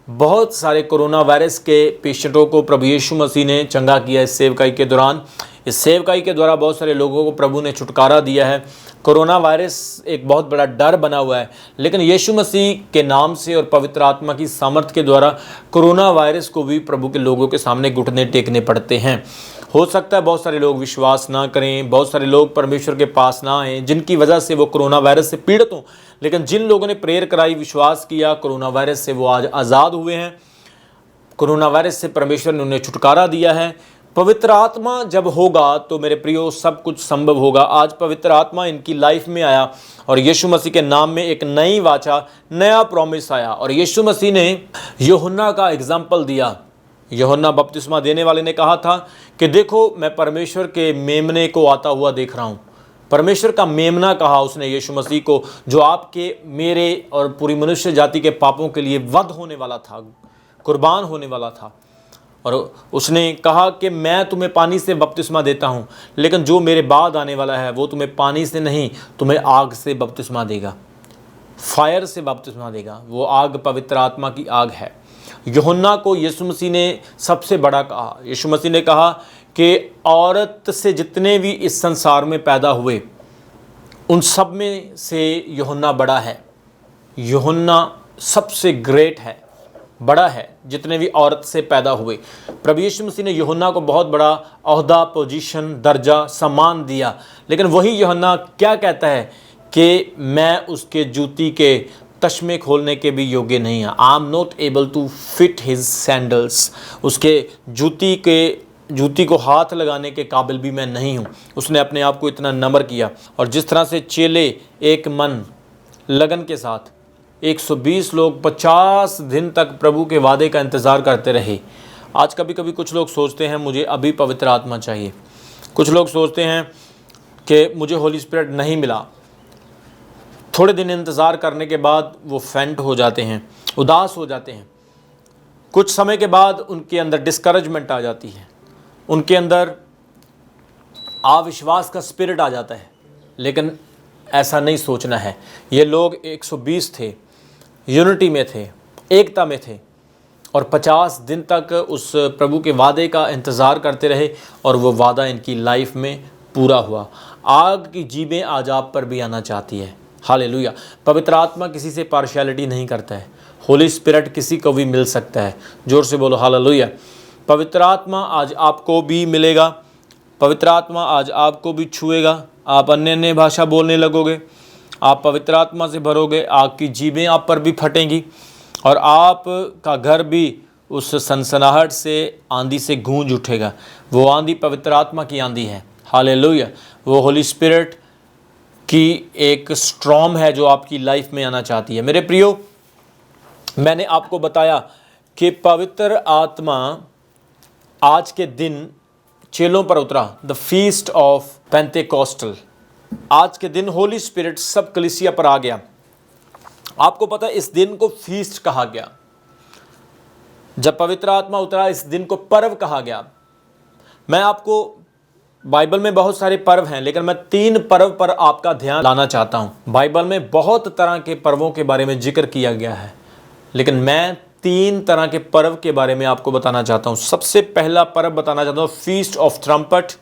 Speaker 1: बहुत सारे कोरोना वायरस के पेशेंटों को प्रभु यीशु मसीह ने चंगा किया इस सेवकाई के दौरान। इस सेवकाई के द्वारा बहुत सारे लोगों को प्रभु ने छुटकारा दिया है। कोरोना वायरस एक बहुत बड़ा डर बना हुआ है, लेकिन यीशु मसीह के नाम से और पवित्र आत्मा की सामर्थ के द्वारा कोरोना वायरस को भी प्रभु के लोगों के सामने घुटने टेकने पड़ते हैं। हो सकता है बहुत सारे लोग विश्वास ना करें, बहुत सारे लोग परमेश्वर के पास ना आएँ, जिनकी वजह से वो कोरोना वायरस से पीड़ित हों, लेकिन जिन लोगों ने प्रेयर कराई, विश्वास किया, कोरोना वायरस से वो आज आज़ाद हुए हैं। कोरोना वायरस से परमेश्वर ने उन्हें छुटकारा दिया है। पवित्र आत्मा जब होगा तो मेरे प्रियो सब कुछ संभव होगा। आज पवित्र आत्मा इनकी लाइफ में आया और यीशु मसीह के नाम में एक नई वाचा, नया प्रॉमिस आया और यीशु मसीह ने यूहन्ना का एग्जाम्पल दिया। यूहन्ना बपतिस्मा देने वाले ने कहा था कि देखो मैं परमेश्वर के मेमने को आता हुआ देख रहा हूँ। परमेश्वर का मेमना कहा उसने यीशु मसीह को, जो आपके, मेरे और पूरी मनुष्य जाति के पापों के लिए वध होने वाला था, कुर्बान होने वाला था। और उसने कहा कि मैं तुम्हें पानी से बपतिस्मा देता हूँ, लेकिन जो मेरे बाद आने वाला है वो तुम्हें पानी से नहीं, तुम्हें आग से बपतिस्मा देगा, फायर से बपतिस्मा देगा। वो आग पवित्र आत्मा की आग है। यूहन्ना को यीशु मसीह ने सबसे बड़ा कहा। यीशु मसीह ने कहा कि औरत से जितने भी इस संसार में पैदा हुए उन सब में से यूहन्ना बड़ा है। यूहन्ना सबसे ग्रेट है, बड़ा है, जितने भी औरत से पैदा हुए। प्रभु यीशु मसीह ने यूहन्ना को बहुत बड़ा ओहदा, पोजीशन, दर्जा, सम्मान दिया। लेकिन वही यूहन्ना क्या कहता है कि मैं उसके जूती के तश्मे खोलने के भी योग्य नहीं है। I am not able to fit his sandals. उसके जूती को हाथ लगाने के काबिल भी मैं नहीं हूँ। उसने अपने आप को इतना नम्र किया। और जिस तरह से चेले एक मन लगन के साथ 120 लोग 50 दिन तक प्रभु के वादे का इंतज़ार करते रहे। आज कभी कभी कुछ लोग सोचते हैं मुझे अभी पवित्र आत्मा चाहिए। कुछ लोग सोचते हैं कि मुझे होली स्पिरिट नहीं मिला। थोड़े दिन इंतज़ार करने के बाद वो फेंट हो जाते हैं, उदास हो जाते हैं। कुछ समय के बाद उनके अंदर डिस्करेजमेंट आ जाती है, उनके अंदर अविश्वास का स्पिरिट आ जाता है। लेकिन ऐसा नहीं सोचना है। ये लोग 120 थे, यूनिटी में थे, एकता में थे और 50 दिन तक उस प्रभु के वादे का इंतज़ार करते रहे और वो वादा इनकी लाइफ में पूरा हुआ। आग की जीभें आज आप पर भी आना चाहती है। हालेलुया। पवित्र आत्मा किसी से पार्शियलिटी नहीं करता है। होली स्पिरिट किसी को भी मिल सकता है। जोर से बोलो हालेलुया। पवित्र आत्मा आज आपको भी मिलेगा। पवित्र आत्मा आज आपको भी छुएगा। आप अन्य भाषा बोलने लगोगे, आप पवित्र आत्मा से भरोगे, आग की जीभें आप पर भी फटेंगी और आपका घर भी उस सनसनाहट से, आंधी से गूंज उठेगा। वो आंधी पवित्र आत्मा की आंधी है। हालेलुया। वो होली स्पिरिट की एक स्ट्रॉम है जो आपकी लाइफ में आना चाहती है। मेरे प्रियो, मैंने आपको बताया कि पवित्र आत्मा आज के दिन चेलों पर उतरा, द फीस्ट ऑफ पेंटेकोस्टल। आज के दिन होली स्पिरिट सब कलीसिया पर आ गया। आपको पता है इस दिन को फीस्ट कहा गया। जब पवित्र आत्मा उतरा इस दिन को पर्व कहा गया। मैं आपको, बाइबल में बहुत सारे पर्व हैं, लेकिन मैं 3 पर्व पर आपका ध्यान लाना चाहता हूं। बाइबल में बहुत तरह के पर्वों के बारे में जिक्र किया गया है, लेकिन मैं 3 तरह के पर्व के बारे में आपको बताना चाहता हूं। सबसे पहला पर्व बताना चाहता हूं, feast of trumpet,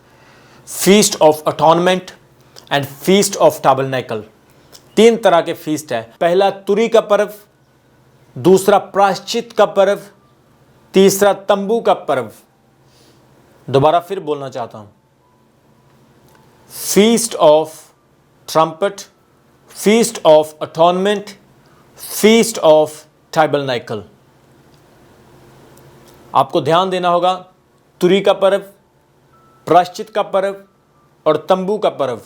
Speaker 1: feast of atonement and feast of tabernacle. 3 तरह के फीस्ट है। पहला तुरी का पर्व, दूसरा प्रायश्चित का पर्व, तीसरा तंबू का पर्व। दोबारा फिर बोलना चाहता हूं, feast of trumpet, feast of atonement, feast of tabernacle. आपको ध्यान देना होगा, तुरी का पर्व, प्रायश्चित का पर्व और तंबू का पर्व।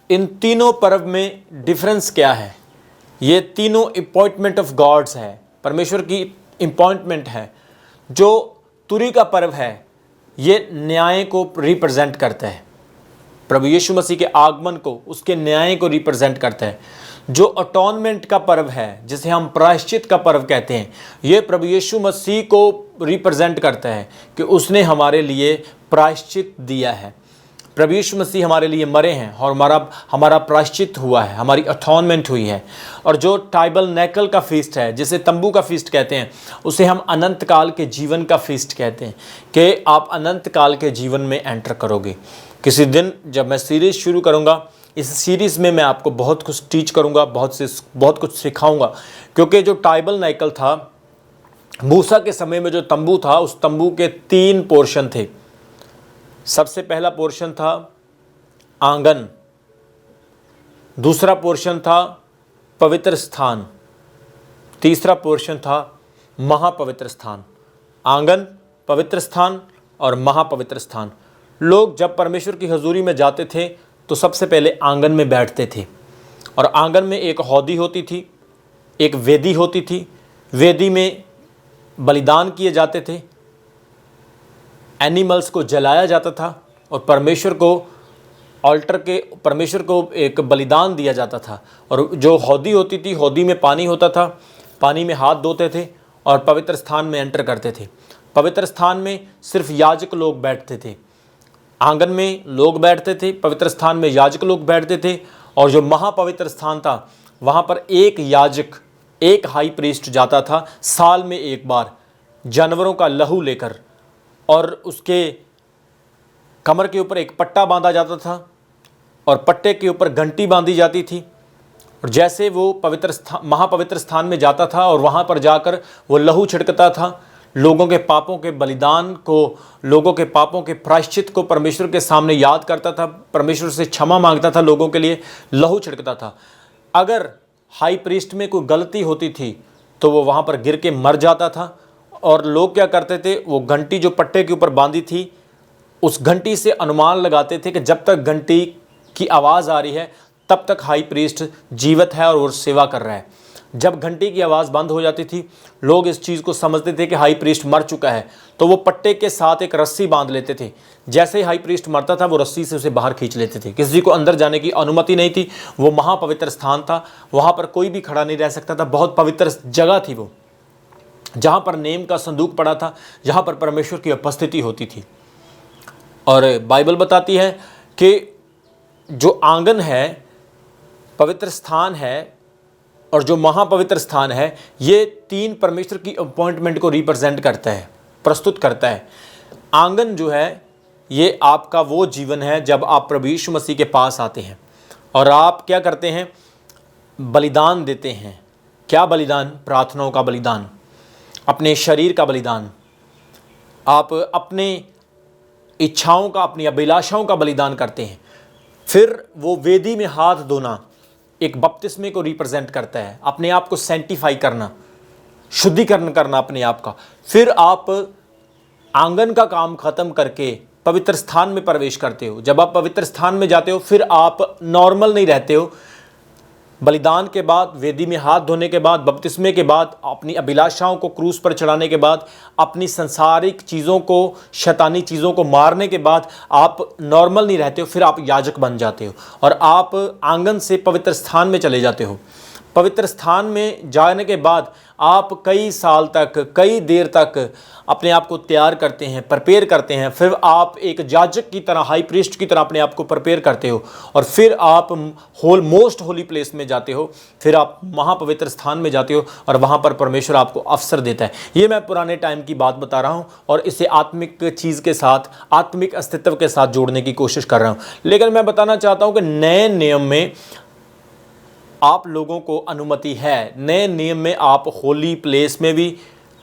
Speaker 1: इन तीनों पर्व में डिफरेंस क्या है? ये तीनों अपॉइंटमेंट ऑफ गॉड्स है, परमेश्वर की अपॉइंटमेंट है। जो तुरी का पर्व है ये न्याय को रिप्रेजेंट करता है, प्रभु यीशु मसीह के आगमन को, उसके न्याय को रिप्रेजेंट करता है। जो अटॉनमेंट का पर्व है, जिसे हम प्रायश्चित का पर्व कहते हैं, ये प्रभु यीशु मसीह को रिप्रेजेंट करता है कि उसने हमारे लिए प्रायश्चित दिया है। प्रभु यीशु मसीह हमारे लिए मरे हैं और हमारा प्रायश्चित हुआ है, हमारी अटॉनमेंट हुई है। और जो टाइबरनेकल का फीस्ट है, जिसे तंबू का फीस्ट कहते हैं, उसे हम अनंत काल के जीवन का फीस्ट कहते हैं कि आप अनंत काल के जीवन में एंटर करोगे। किसी दिन जब मैं सीरीज़ शुरू करूंगा, इस सीरीज़ में मैं आपको बहुत कुछ टीच करूंगा, बहुत कुछ सिखाऊंगा। क्योंकि जो टाइबरनेकल था, मूसा के समय में जो तंबू था, उस तंबू के 3 पोर्शन थे। सबसे पहला पोर्शन था आंगन, दूसरा पोर्शन था पवित्र स्थान, तीसरा पोर्शन था महापवित्र स्थान। आंगन, पवित्र स्थान और महापवित्र स्थान। लोग जब परमेश्वर की हजूरी में जाते थे तो सबसे पहले आंगन में बैठते थे, और आंगन में एक हौदी होती थी, एक वेदी होती थी। वेदी में बलिदान किए जाते थे, एनिमल्स को जलाया जाता था, और परमेश्वर को एक बलिदान दिया जाता था। और जो हौदी होती थी, हौदी में पानी होता था, पानी में हाथ धोते थे और पवित्र स्थान में एंटर करते थे। पवित्र स्थान में सिर्फ याजक लोग बैठते थे। आंगन में लोग बैठते थे, पवित्र स्थान में याजक लोग बैठते थे। और जो महापवित्र स्थान था, वहाँ पर एक याजक, एक हाई प्रीस्ट जाता था साल में एक बार, जानवरों का लहू लेकर, और उसके कमर के ऊपर एक पट्टा बांधा जाता था और पट्टे के ऊपर घंटी बांधी जाती थी। और जैसे वो महापवित्र स्थान में जाता था और वहाँ पर जाकर वो लहू छिड़कता था, लोगों के पापों के बलिदान को, लोगों के पापों के प्रायश्चित को परमेश्वर के सामने याद करता था, परमेश्वर से क्षमा मांगता था, लोगों के लिए लहू छिड़कता था। अगर हाई प्रीस्ट में कोई गलती होती थी तो वो वहाँ पर गिर के मर जाता था। और लोग क्या करते थे, वो घंटी जो पट्टे के ऊपर बांधी थी, उस घंटी से अनुमान लगाते थे कि जब तक घंटी की आवाज़ आ रही है तब तक हाई प्रीस्ट जीवित है और वो सेवा कर रहा है। जब घंटी की आवाज़ बंद हो जाती थी, लोग इस चीज़ को समझते थे कि हाई प्रीस्ट मर चुका है, तो वो पट्टे के साथ एक रस्सी बांध लेते थे। जैसे ही हाई प्रीस्ट मरता था, वो रस्सी से उसे बाहर खींच लेते थे। किसी को अंदर जाने की अनुमति नहीं थी। वो महापवित्र स्थान था, वहाँ पर कोई भी खड़ा नहीं रह सकता था। बहुत पवित्र जगह थी वो, जहाँ पर नेम का संदूक पड़ा था, जहाँ पर परमेश्वर की उपस्थिति होती थी। और बाइबल बताती है कि जो आंगन है, पवित्र स्थान है, और जो महापवित्र स्थान है, ये 3 परमेश्वर की अपॉइंटमेंट को रिप्रेजेंट करता है, प्रस्तुत करता है। आंगन जो है, ये आपका वो जीवन है जब आप प्रभु यीशु मसीह के पास आते हैं और आप क्या करते हैं, बलिदान देते हैं। क्या बलिदान? प्रार्थनाओं का बलिदान, अपने शरीर का बलिदान, आप अपने इच्छाओं का, अपनी अभिलाषाओं का बलिदान करते हैं। फिर वो वेदी में हाथ धोना एक बपतिस्मे को रिप्रेजेंट करता है, अपने आप को सेंटिफाई करना, शुद्धिकरण करना अपने आप का। फिर आप आंगन का काम खत्म करके पवित्र स्थान में प्रवेश करते हो। जब आप पवित्र स्थान में जाते हो, फिर आप नॉर्मल नहीं रहते हो। बलिदान के बाद, वेदी में हाथ धोने के बाद, बपतिस्मे के बाद, अपनी अभिलाषाओं को क्रूस पर चढ़ाने के बाद, अपनी संसारिक चीज़ों को, शैतानी चीज़ों को मारने के बाद आप नॉर्मल नहीं रहते हो। फिर आप याजक बन जाते हो और आप आंगन से पवित्र स्थान में चले जाते हो। पवित्र स्थान में जाने के बाद आप कई साल तक, कई देर तक अपने आप को तैयार करते हैं, प्रिपेयर करते हैं। फिर आप एक याजक की तरह, हाई प्रीस्ट की तरह अपने आप को प्रिपेयर करते हो और फिर आप मोस्ट होली प्लेस में जाते हो। फिर आप महापवित्र स्थान में जाते हो और वहाँ पर परमेश्वर आपको अवसर देता है। ये मैं पुराने टाइम की बात बता रहा हूँ और इसे आत्मिक चीज़ के साथ, आत्मिक अस्तित्व के साथ जोड़ने की कोशिश कर रहा हूँ। लेकिन मैं बताना चाहता हूँ कि नए नियम में आप लोगों को अनुमति है। नए नियम में आप होली प्लेस में भी,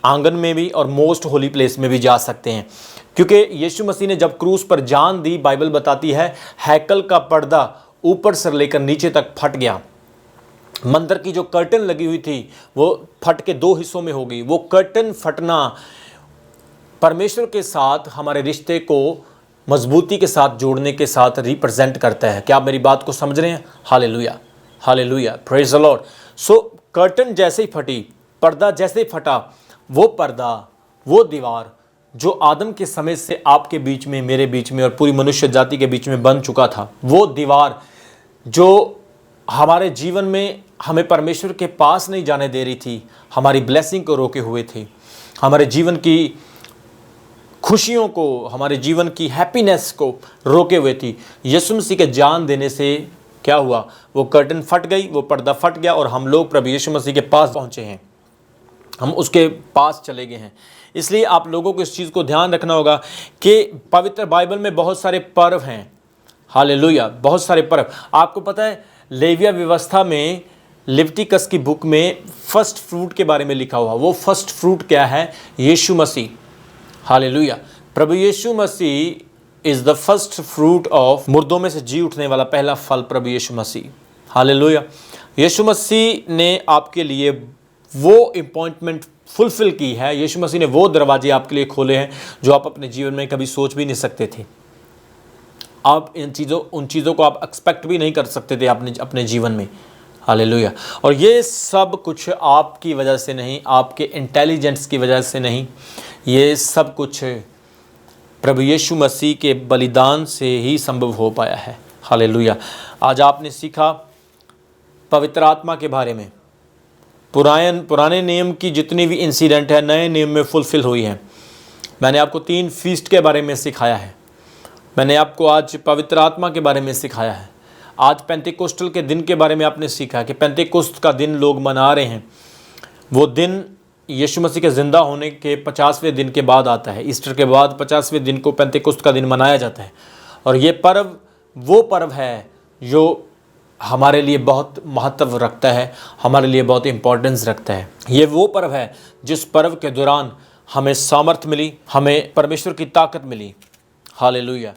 Speaker 1: आंगन में भी और मोस्ट होली प्लेस में भी जा सकते हैं, क्योंकि यीशु मसीह ने जब क्रूस पर जान दी, बाइबल बताती है हैकल का पर्दा ऊपर से लेकर नीचे तक फट गया। मंदिर की जो कर्टन लगी हुई थी वो फट के 2 हिस्सों में हो गई। वो कर्टन फटना परमेश्वर के साथ हमारे रिश्ते को मजबूती के साथ जोड़ने के साथ रिप्रेजेंट करता है। क्या आप मेरी बात को समझ रहे हैं? Hallelujah. Hallelujah, praise the Lord. So curtain जैसे ही फटी, पर्दा जैसे ही फटा, वो पर्दा, वो दीवार जो आदम के समय से आपके बीच में, मेरे बीच में और पूरी मनुष्य जाति के बीच में बन चुका था, वो दीवार जो हमारे जीवन में हमें परमेश्वर के पास नहीं जाने दे रही थी, हमारी ब्लेसिंग को रोके हुए थे, हमारे जीवन की खुशियों को, हमारे जीवन की हैप्पीनेस को रोके हुए थी, यीशु मसीह के जान देने से क्या हुआ? वो कर्टन फट गई, वो पर्दा फट गया और हम लोग प्रभु यीशु मसीह के पास पहुंचे हैं, हम उसके पास चले गए हैं। इसलिए आप लोगों को इस चीज़ को ध्यान रखना होगा कि पवित्र बाइबल में बहुत सारे पर्व हैं। हालेलुया, बहुत सारे पर्व। आपको पता है लेविया व्यवस्था में, लिविटिकस की बुक में फर्स्ट फ्रूट के बारे में लिखा हुआ। वो फर्स्ट फ्रूट क्या है? यीशु मसीह। हालेलुया, प्रभु Yeshu Masih is the first fruit of, मुर्दों में से जी उठने वाला पहला फल प्रभु यीशु मसीह। हालेलुया, यीशु मसीह ने आपके लिए वो अपॉइंटमेंट फुलफिल की है। यीशु मसीह ने वो दरवाजे आपके लिए खोले हैं जो आप अपने जीवन में कभी सोच भी नहीं सकते थे। आप उन चीज़ों को आप एक्सपेक्ट भी नहीं कर सकते थे अपने जीवन में। हालेलुया, और ये सब कुछ आपकी वजह से नहीं, आपके इंटेलिजेंस की वजह से नहीं, ये सब कुछ प्रभु यीशु मसीह के बलिदान से ही संभव हो पाया है। हालेलुया, आज आपने सीखा पवित्र आत्मा के बारे में। पुराने नियम की जितनी भी इंसिडेंट है नए नियम में फुलफिल हुई हैं। मैंने आपको 3 फीस्ट के बारे में सिखाया है। मैंने आपको आज पवित्र आत्मा के बारे में सिखाया है। आज पेंटेकोस्टल के दिन के बारे में आपने सीखा कि पेंटेकोस्ट का दिन लोग मना रहे हैं। वो दिन यीशु मसीह के ज़िंदा होने के 50वें दिन के बाद आता है। ईस्टर के बाद 50वें दिन को पेंटेकोस्ट का दिन मनाया जाता है। और ये पर्व वो पर्व है जो हमारे लिए बहुत महत्व रखता है, हमारे लिए बहुत इम्पोर्टेंस रखता है। ये वो पर्व है जिस पर्व के दौरान हमें सामर्थ मिली, हमें परमेश्वर की ताकत मिली। हालेलुया।